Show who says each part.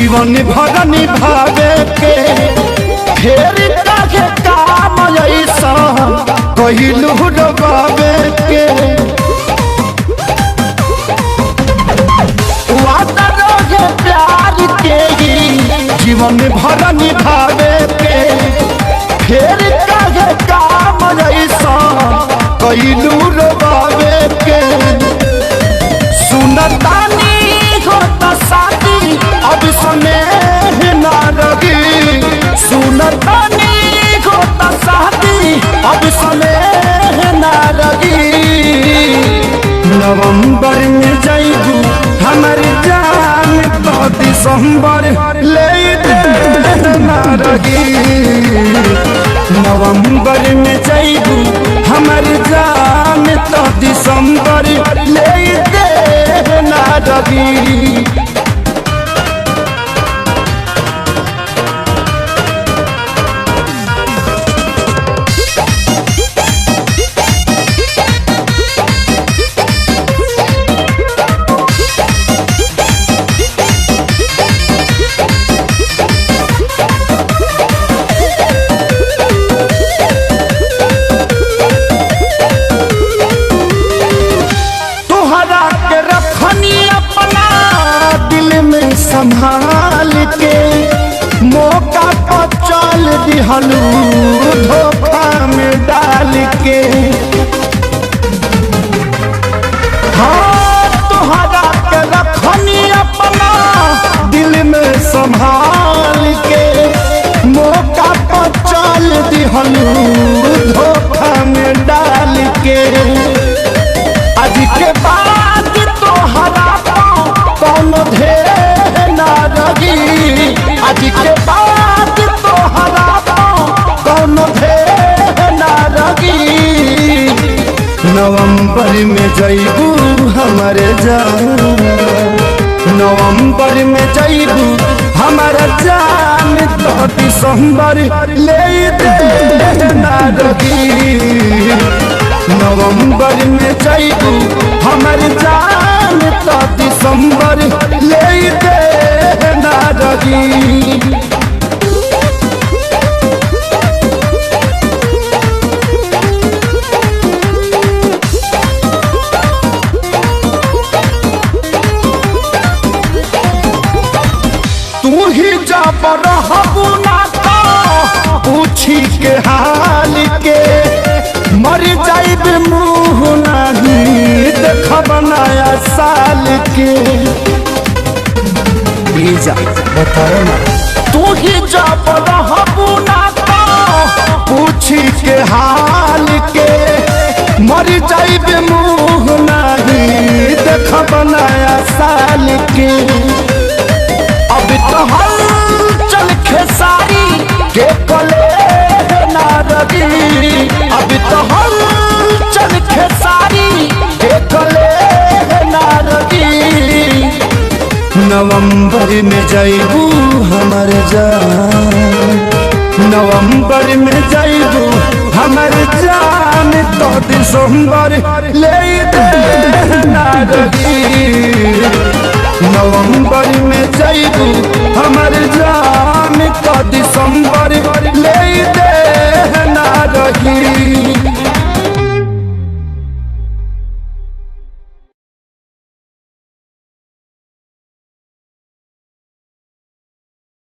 Speaker 1: जीवन भर निभावे के फेर काहे काम ऐसा कहिलू डबावे के वादा रहे प्यार के जीवन भर निभावे के फेर काहे काम ऐसा कहिलू डबावे के सुनतानी होता शादी अब स्नेह ना लगी सुनतानी होता शादी अब स्नेह ना लगी नवंबर में जाइबू हमार जान तो दिसंबर ले ना लगी नवंबर में जाइबू हमार जान तो दिसंबर ले ना लगी संभाल के मौका पर चल दिहलू धोखा में डाल के हाँ तुहरा के रखनी अपना दिल में संभाल के मौका पर चल दिहलू धोखा में डाल के आज के बाद तोहरा कौन ढेर आज के बाद तोहरा कौन भेद ना लगी नवंबर में जाइबू हमारे जान नवंबर में जाइबू हमारा जान तो दिसंबर ले ना लगी नवंबर में जाइबू हमारे जान तो दिसंबर ले ना लगी तू ही जब रहबू ना तो पूछी के हाल के मर जाइब मुँह नहीं देखब नया साल के बताओ ना तू ही जब रहबू ना तो पूछी के हाल के मर जाइब मुँह नहीं देखब नया साल के अब तो हलचल खेसारी के कले ना लगी अब तो हलचल खेसारी के कले ना लगी नवंबर में जाइबू हमार जान नवंबर में जाइबू हमार जान तो दिसंबर ले ना लगी नवंबर में जाइबू हमार जान तो दिसंबर ले ना लगी।